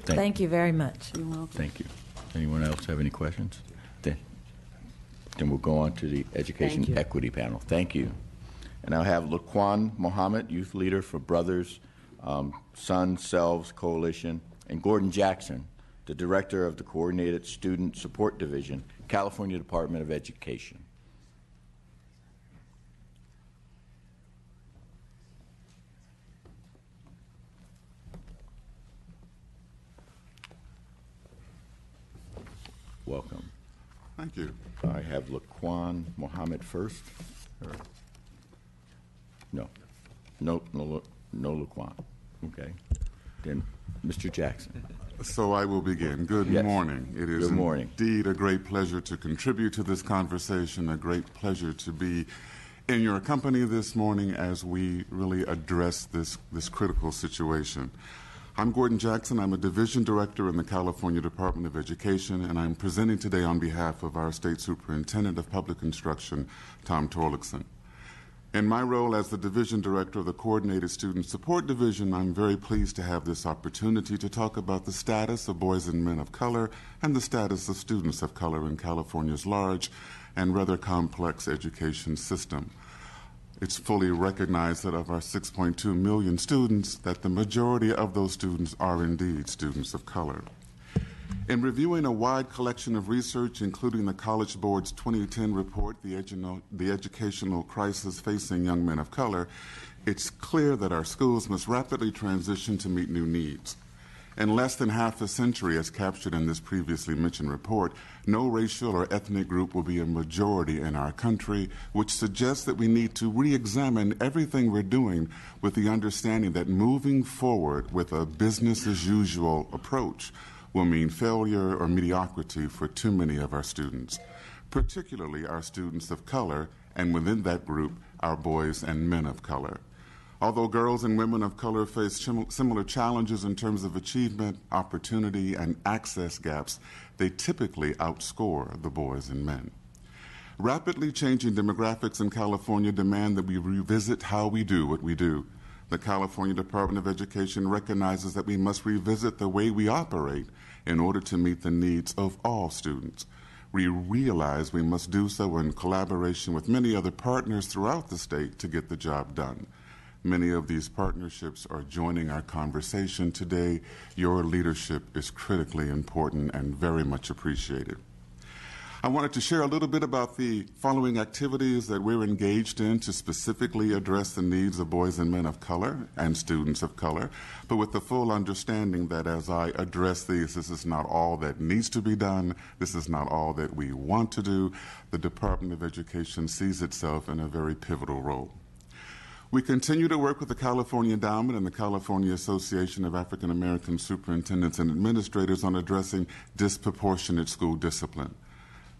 Thank you very much. You're welcome. Thank you. Anyone else have any questions? Then we'll go on to the Education Equity Panel. Thank you. And I'll have Laquan Mohammed, Youth Leader for Brothers, Son Selves Coalition, and Gordon Jackson, the Director of the Coordinated Student Support Division, California Department of Education. Welcome. Thank you. I have Laquan Mohammed first. No Laquan. Okay. Then Mr. Jackson. So I will begin. Good morning. It is indeed a great pleasure to contribute to this conversation, a great pleasure to be in your company this morning as we really address this critical situation. I'm Gordon Jackson. I'm a division director in the California Department of Education, and I'm presenting today on behalf of our State Superintendent of Public Instruction, Tom Torlakson. In my role as the division director of the Coordinated Student Support Division, I'm very pleased to have this opportunity to talk about the status of boys and men of color and the status of students of color in California's large and rather complex education system. It's fully recognized that of our 6.2 million students, that the majority of those students are indeed students of color. In reviewing a wide collection of research, including the College Board's 2010 report, The Educational Crisis Facing Young Men of Color, it's clear that our schools must rapidly transition to meet new needs. In less than half a century, as captured in this previously mentioned report, no racial or ethnic group will be a majority in our country, which suggests that we need to re-examine everything we're doing with the understanding that moving forward with a business-as-usual approach will mean failure or mediocrity for too many of our students, particularly our students of color, and within that group, our boys and men of color. Although girls and women of color face similar challenges in terms of achievement, opportunity, and access gaps, they typically outscore the boys and men. Rapidly changing demographics in California demand that we revisit how we do what we do. The California Department of Education recognizes that we must revisit the way we operate in order to meet the needs of all students. We realize we must do so in collaboration with many other partners throughout the state to get the job done. Many of these partnerships are joining our conversation today. Your leadership is critically important and very much appreciated. I wanted to share a little bit about the following activities that we're engaged in to specifically address the needs of boys and men of color and students of color, but with the full understanding that as I address these, this is not all that needs to be done. This is not all that we want to do. The Department of Education sees itself in a very pivotal role. We continue to work with the California Endowment and the California Association of African American Superintendents and Administrators on addressing disproportionate school discipline.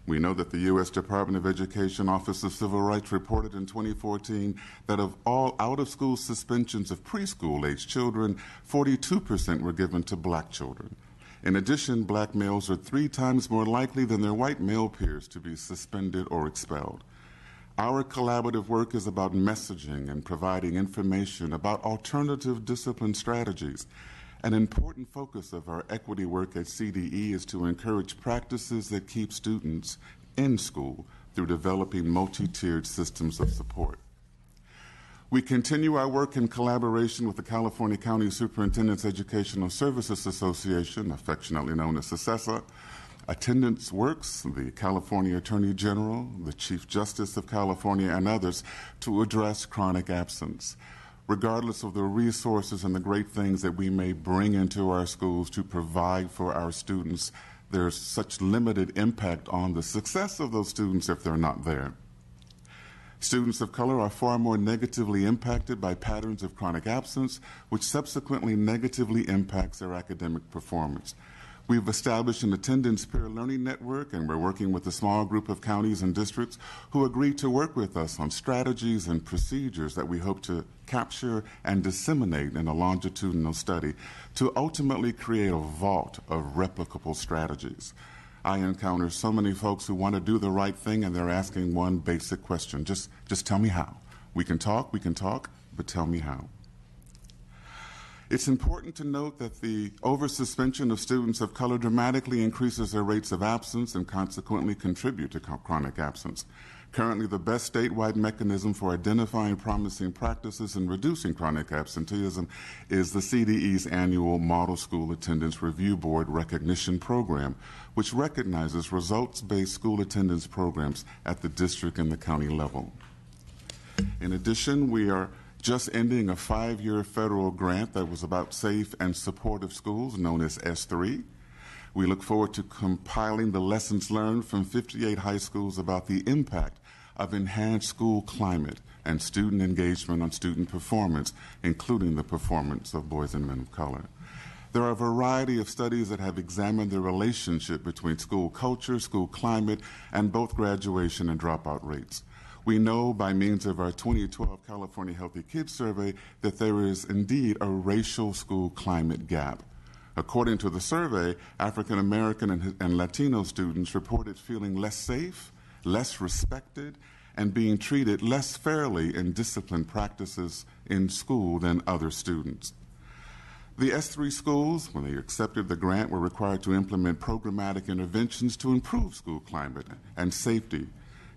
We know that the U.S. Department of Education Office of Civil Rights reported in 2014 that of all out-of-school suspensions of preschool-aged children, 42% were given to black children. In addition, black males are 3 times more likely than their white male peers to be suspended or expelled. Our collaborative work is about messaging and providing information about alternative discipline strategies. An important focus of our equity work at CDE is to encourage practices that keep students in school through developing multi-tiered systems of support. We continue our work in collaboration with the California County Superintendent's Educational Services Association, affectionately known as CSESA, Attendance Works, the California Attorney General, the Chief Justice of California, and others to address chronic absence. Regardless of the resources and the great things that we may bring into our schools to provide for our students, there's such limited impact on the success of those students if they're not there. Students of color are far more negatively impacted by patterns of chronic absence, which subsequently negatively impacts their academic performance. We've established an attendance peer learning network, and we're working with a small group of counties and districts who agreed to work with us on strategies and procedures that we hope to capture and disseminate in a longitudinal study to ultimately create a vault of replicable strategies. I encounter so many folks who want to do the right thing, and they're asking one basic question: just tell me how. We can talk, but tell me how. It's important to note that the over-suspension of students of color dramatically increases their rates of absence and consequently contribute to chronic absence. Currently, the best statewide mechanism for identifying promising practices and reducing chronic absenteeism is the CDE's annual Model School Attendance Review Board Recognition Program, which recognizes results-based school attendance programs at the district and the county level. In addition, we are just ending a 5-year federal grant that was about safe and supportive schools, known as S3. We look forward to compiling the lessons learned from 58 high schools about the impact of enhanced school climate and student engagement on student performance, including the performance of boys and men of color. There are a variety of studies that have examined the relationship between school culture, school climate, and both graduation and dropout rates. We know by means of our 2012 California Healthy Kids Survey that there is indeed a racial school climate gap. According to the survey, African American and Latino students reported feeling less safe, less respected, and being treated less fairly in discipline practices in school than other students. The S3 schools, when they accepted the grant, were required to implement programmatic interventions to improve school climate and safety,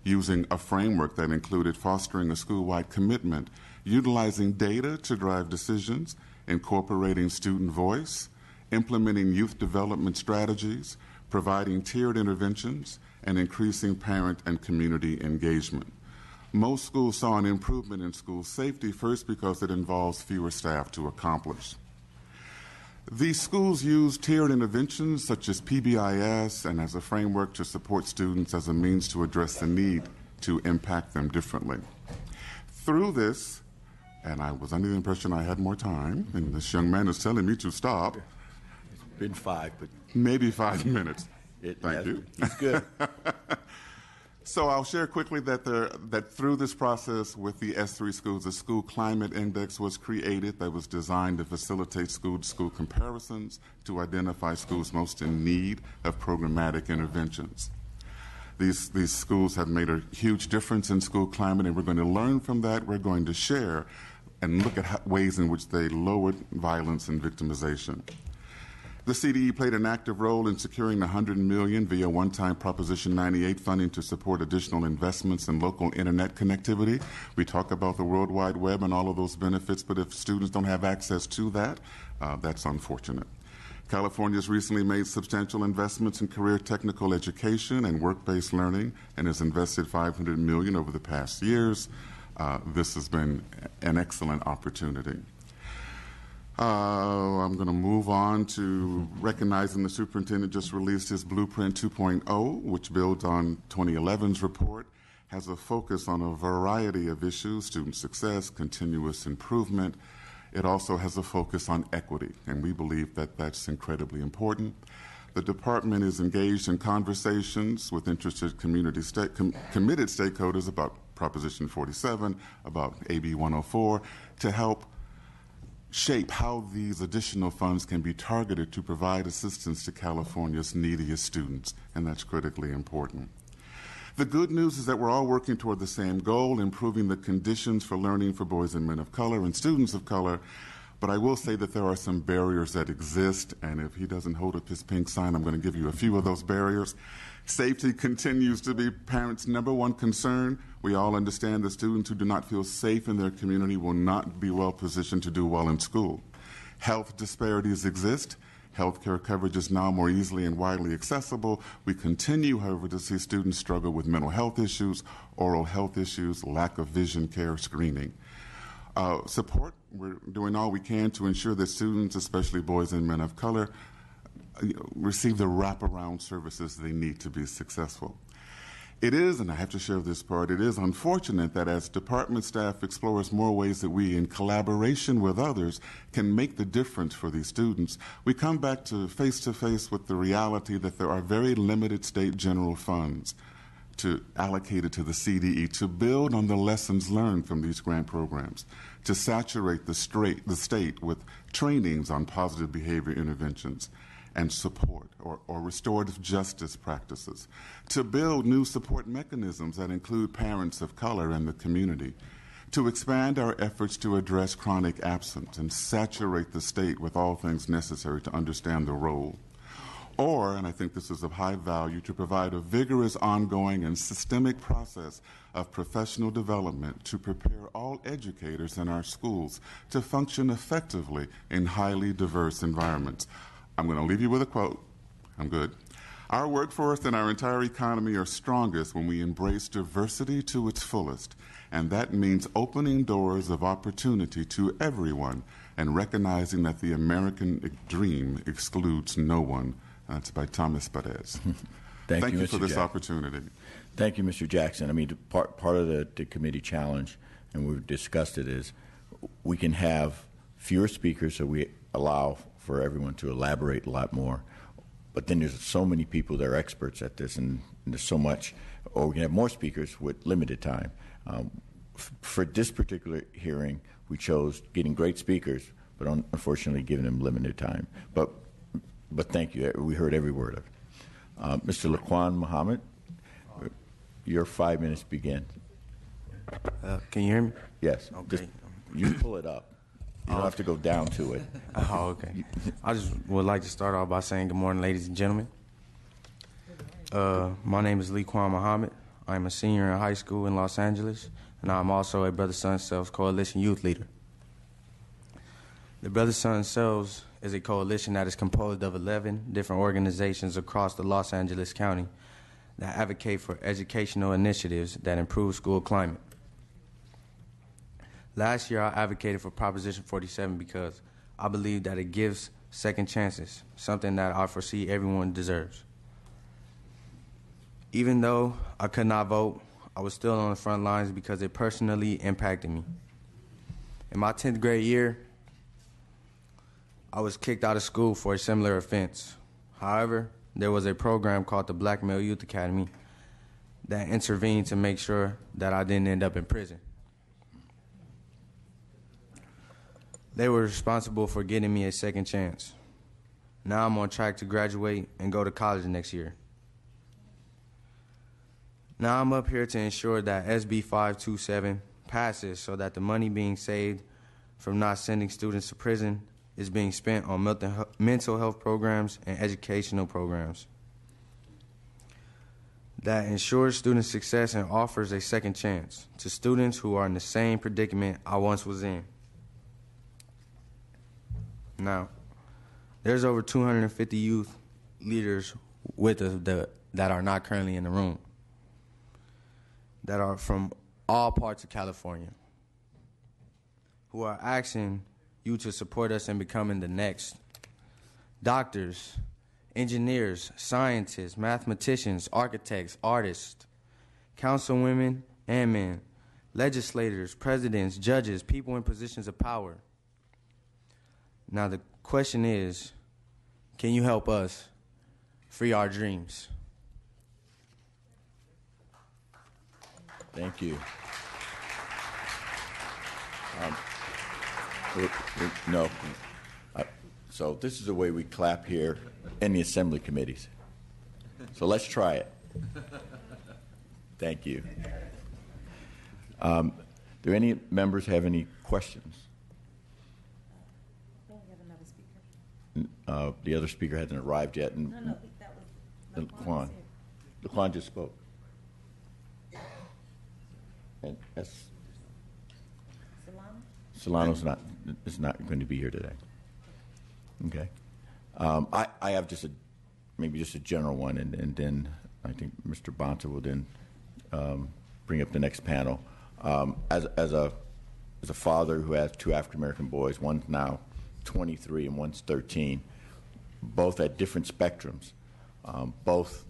using a framework that included fostering a school-wide commitment, utilizing data to drive decisions, incorporating student voice, implementing youth development strategies, providing tiered interventions, and increasing parent and community engagement. Most schools saw an improvement in school safety, first because it involves fewer staff to accomplish. These schools use tiered interventions such as PBIS and as a framework to support students as a means to address the need to impact them differently. Through this, and I was under the impression I had more time, and this young man is telling me to stop. It's been 5, but maybe 5 minutes. Thank you. It's good. So I'll share quickly that through this process with the S3 schools, a school climate index was created that was designed to facilitate school-to-school comparisons to identify schools most in need of programmatic interventions. These schools have made a huge difference in school climate, and we're going to learn from that. We're going to share and look at ways in which they lowered violence and victimization. The CDE played an active role in securing $100 million via one-time Proposition 98 funding to support additional investments in local internet connectivity. We talk about the World Wide Web and all of those benefits, but if students don't have access to that, that's unfortunate. California has recently made substantial investments in career technical education and work-based learning and has invested $500 million over the past years. This has been an excellent opportunity. I'm going to move on to recognizing the superintendent just released his Blueprint 2.0, which builds on 2011's report, has a focus on a variety of issues, student success, continuous improvement. It also has a focus on equity, and we believe that that's incredibly important. The department is engaged in conversations with interested committed stakeholders about Proposition 47, about AB 104, to help shape how these additional funds can be targeted to provide assistance to California's neediest students, and that's critically important. The good news is that we're all working toward the same goal, improving the conditions for learning for boys and men of color and students of color, but I will say that there are some barriers that exist, and if he doesn't hold up his pink sign, I'm going to give you a few of those barriers. Safety continues to be parents' number one concern. We all understand that students who do not feel safe in their community will not be well positioned to do well in school. Health disparities exist. Healthcare coverage is now more easily and widely accessible. We continue, however, to see students struggle with mental health issues, oral health issues, lack of vision care screening. Support, we're doing all we can to ensure that students, especially boys and men of color, receive the wraparound services they need to be successful. It is, and I have to share this part, it is unfortunate that as department staff explores more ways that we, in collaboration with others, can make the difference for these students, we come back to face with the reality that there are very limited state general funds allocated to the CDE to build on the lessons learned from these grant programs, to saturate the state with trainings on positive behavior interventions and support or restorative justice practices, to build new support mechanisms that include parents of color and the community, to expand our efforts to address chronic absence and saturate the state with all things necessary to understand the role. Or, and I think this is of high value, to provide a vigorous, ongoing, and systemic process of professional development to prepare all educators in our schools to function effectively in highly diverse environments. I'm going to leave you with a quote. I'm good. Our workforce and our entire economy are strongest when we embrace diversity to its fullest, and that means opening doors of opportunity to everyone and recognizing that the American dream excludes no one. That's by Thomas Perez. Thank you for this opportunity. Thank you, Mr. Jackson. I mean, part of the committee challenge, and we've discussed it, is we can have fewer speakers, so we allow for everyone to elaborate a lot more. But then there's so many people that are experts at this, and there's so much, or we can have more speakers with limited time. For this particular hearing, we chose getting great speakers, but unfortunately giving them limited time. But thank you. We heard every word of it. Mr. Laquan Muhammad, your 5 minutes begin. Can you hear me? Yes. Okay. Just, you pull it up. You don't have to go down to it. Oh, okay. I just would like to start off by saying good morning, ladies and gentlemen. My name is Laquan Muhammad. I'm a senior in high school in Los Angeles, and I'm also a Brother Son Selves Coalition youth leader. The Brother Son Selves is a coalition that is composed of 11 different organizations across the Los Angeles County that advocate for educational initiatives that improve school climate. Last year, I advocated for Proposition 47 because I believe that it gives second chances, something that I foresee everyone deserves. Even though I could not vote, I was still on the front lines because it personally impacted me. In my 10th grade year, I was kicked out of school for a similar offense. However, there was a program called the Black Male Youth Academy that intervened to make sure that I didn't end up in prison. They were responsible for getting me a second chance. Now I'm on track to graduate and go to college next year. Now I'm up here to ensure that SB 527 passes so that the money being saved from not sending students to prison is being spent on mental health programs and educational programs that ensures student success and offers a second chance to students who are in the same predicament I once was in. Now, there's over 250 youth leaders with us that are not currently in the room, that are from all parts of California, who are asking you to support us in becoming the next doctors, engineers, scientists, mathematicians, architects, artists, councilwomen and men, legislators, presidents, judges, people in positions of power. Now the question is, can you help us free our dreams? Thank you. No. So this is the way we clap here in the assembly committees. So let's try it. Thank you. Do any members have any questions? The other speaker hasn't arrived yet. And No, that was Laquan. Laquan just spoke. And Solano's not going to be here today. Okay. I have maybe just a general one, and then I think Mr. Bonta will then bring up the next panel. As a father who has two African American boys, one's now 23 and one's 13, both at different spectrums. Both,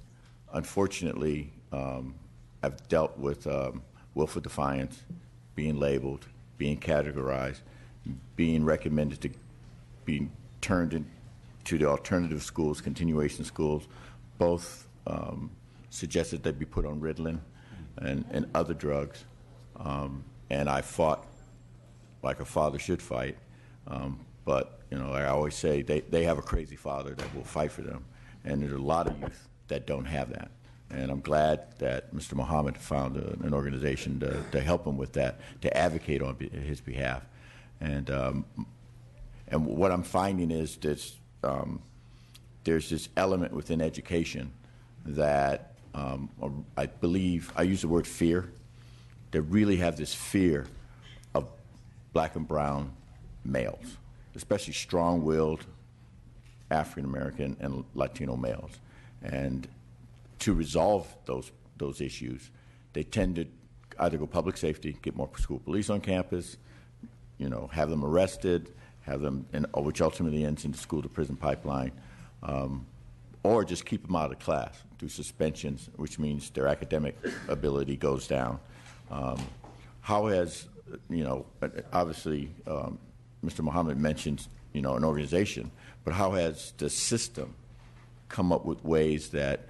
unfortunately, have dealt with willful defiance, being labeled, being categorized, being recommended to be turned into the alternative schools, continuation schools. Both suggested they be put on Ritalin and other drugs. And I fought like a father should fight. But, I always say they have a crazy father that will fight for them. And there's a lot of youth that don't have that. And I'm glad that Mr. Muhammad found an organization to help him with that, to advocate on his behalf. And what I'm finding is this, there's this element within education that I believe, I use the word fear, they really have this fear of black and brown males, especially strong-willed African-American and Latino males. And to resolve those issues, they tend to either go public safety, get more school police on campus, have them arrested, have them, which ultimately ends in the school-to-prison pipeline, or just keep them out of class, do suspensions, which means their academic ability goes down. How has, obviously, Mr. Muhammad mentioned, an organization, but how has the system come up with ways that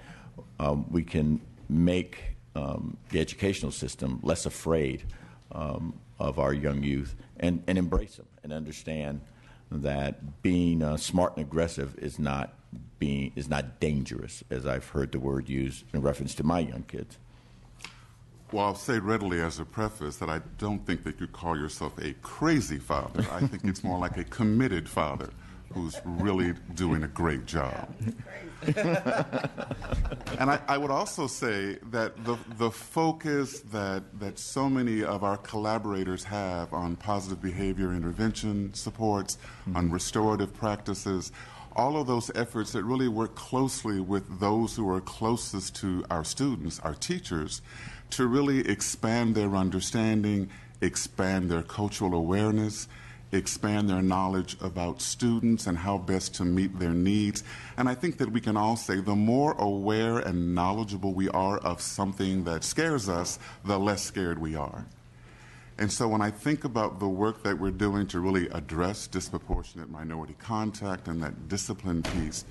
we can make the educational system less afraid of our young youth and embrace them and understand that being smart and aggressive is not dangerous, as I've heard the word used in reference to my young kids. Well, I'll say readily as a preface that I don't think that you call yourself a crazy father. I think it's more like a committed father who's really doing a great job. And I would also say that the focus that so many of our collaborators have on positive behavior intervention supports, on restorative practices, all of those efforts that really work closely with those who are closest to our students, our teachers, to really expand their understanding, expand their cultural awareness, expand their knowledge about students and how best to meet their needs. And I think that we can all say the more aware and knowledgeable we are of something that scares us, the less scared we are. And so when I think about the work that we're doing to really address disproportionate minority contact and that discipline piece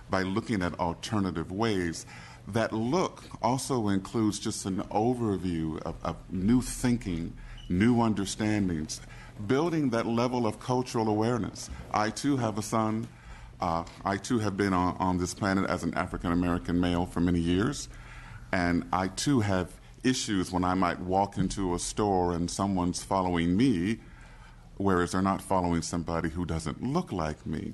by looking at alternative ways, that look also includes just an overview of new thinking, new understandings, building that level of cultural awareness. I, too, have a son. I, too, have been on this planet as an African-American male for many years. And I, too, have issues when I might walk into a store and someone's following me, whereas they're not following somebody who doesn't look like me.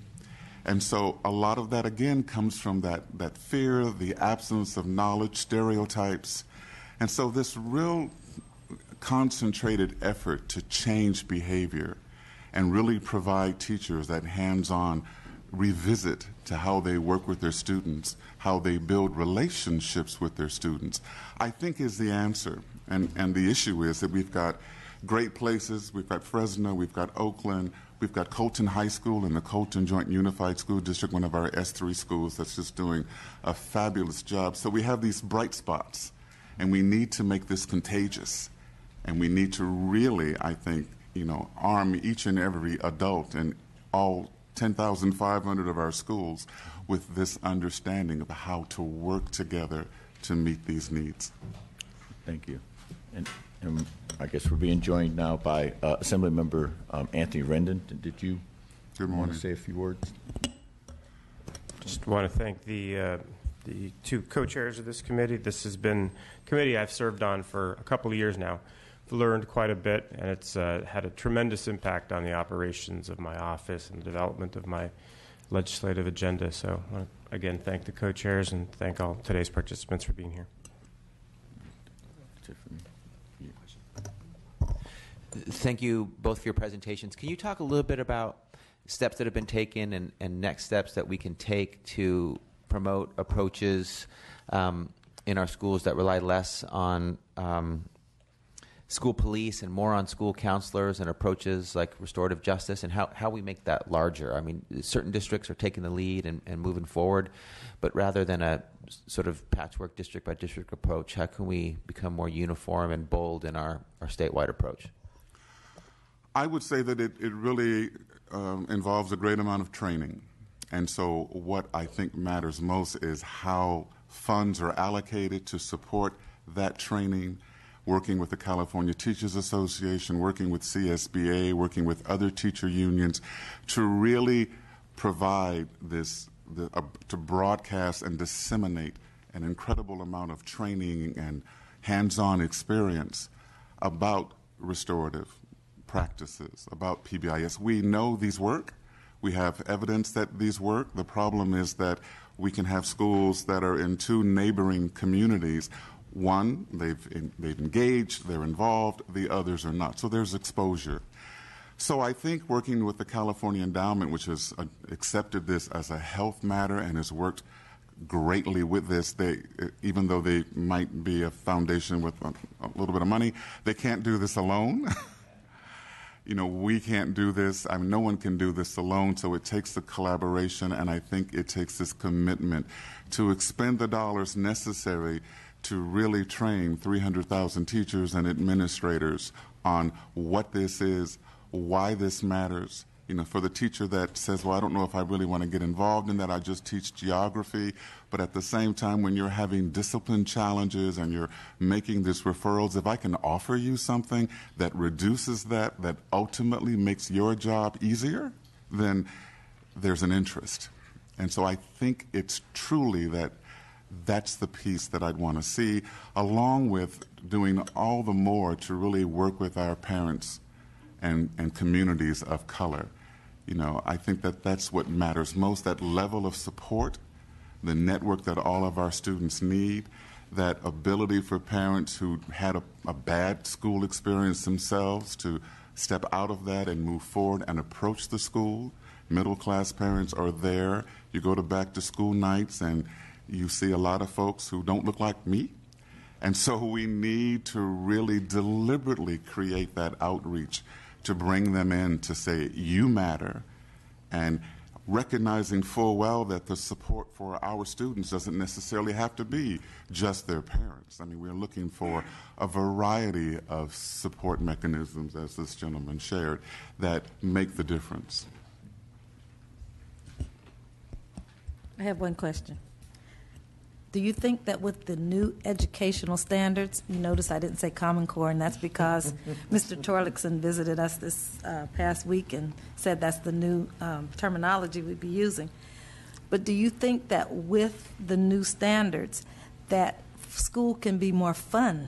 And so a lot of that, again, comes from that fear, the absence of knowledge, stereotypes. And so this real concentrated effort to change behavior and really provide teachers that hands-on revisit to how they work with their students, how they build relationships with their students, I think is the answer. And the issue is that we've got great places. We've got Fresno, we've got Oakland, we've got Colton High School and the Colton Joint Unified School District, one of our S3 schools that's just doing a fabulous job. So we have these bright spots, and we need to make this contagious. And we need to really, I think, arm each and every adult in all 10,500 of our schools with this understanding of how to work together to meet these needs. Thank you. And I guess we're being joined now by Assemblymember Anthony Rendon. Did you want to say a few words? Just want to thank the two co-chairs of this committee. This has been a committee I've served on for a couple of years now. I've learned quite a bit, and it's had a tremendous impact on the operations of my office and the development of my legislative agenda. So I want to again thank the co-chairs and thank all today's participants for being here. Thank you both for your presentations. Can you talk a little bit about steps that have been taken and next steps that we can take to promote approaches in our schools that rely less on school police and more on school counselors and approaches like restorative justice, and how we make that larger? I mean, certain districts are taking the lead and moving forward, but rather than a sort of patchwork district by district approach, how can we become more uniform and bold in our statewide approach? I would say that it really involves a great amount of training. And so what I think matters most is how funds are allocated to support that training, working with the California Teachers Association, working with CSBA, working with other teacher unions to really provide this, to broadcast and disseminate an incredible amount of training and hands-on experience about restorative practices, about PBIS. We know these work. We have evidence that these work. The problem is that we can have schools that are in two neighboring communities. One, they've engaged, they're involved, the others are not. So there's exposure. So I think working with the California Endowment, which has accepted this as a health matter and has worked greatly with this, even though they might be a foundation with a little bit of money, they can't do this alone. We can't do this. I mean, no one can do this alone, so it takes the collaboration, and I think it takes this commitment to expend the dollars necessary to really train 300,000 teachers and administrators on what this is, why this matters. For the teacher that says, well, I don't know if I really want to get involved in that, I just teach geography. But at the same time, when you're having discipline challenges and you're making these referrals, if I can offer you something that reduces that ultimately makes your job easier, then there's an interest. And so I think it's truly that's the piece that I'd want to see, along with doing all the more to really work with our parents and communities of color. I think that's what matters most, that level of support, the network that all of our students need, that ability for parents who had a bad school experience themselves to step out of that and move forward and approach the school. Middle-class parents are there. You go to back-to-school nights and you see a lot of folks who don't look like me. And so we need to really deliberately create that outreach to bring them in to say, you matter, and recognizing full well that the support for our students doesn't necessarily have to be just their parents. I mean, we're looking for a variety of support mechanisms, as this gentleman shared, that make the difference. I have one question. Do you think that with the new educational standards, you notice I didn't say Common Core, and that's because Mr. Torlakson visited us this past week and said that's the new terminology we'd be using. But do you think that with the new standards that school can be more fun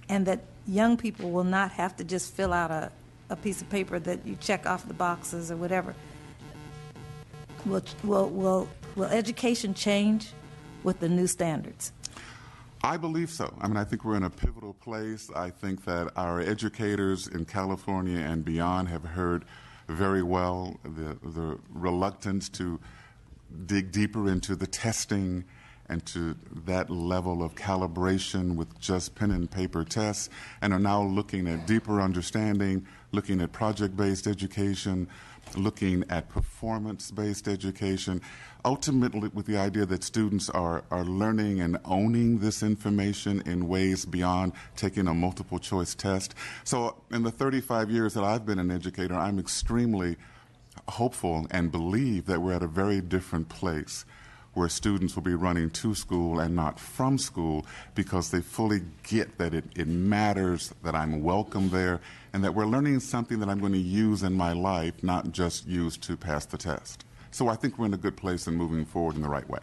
and that young people will not have to just fill out a piece of paper that you check off the boxes or whatever? Will education change with the new standards? I believe so. I mean, I think we're in a pivotal place. I think that our educators in California and beyond have heard very well the reluctance to dig deeper into the testing and to that level of calibration with just pen and paper tests, and are now looking at deeper understanding, looking at project-based education, looking at performance-based education, ultimately with the idea that students are learning and owning this information in ways beyond taking a multiple-choice test. So in the 35 years that I've been an educator, I'm extremely hopeful and believe that we're at a very different place where students will be running to school and not from school because they fully get that it matters, that I'm welcome there, and that we're learning something that I'm going to use in my life, not just use to pass the test. So I think we're in a good place and moving forward in the right way.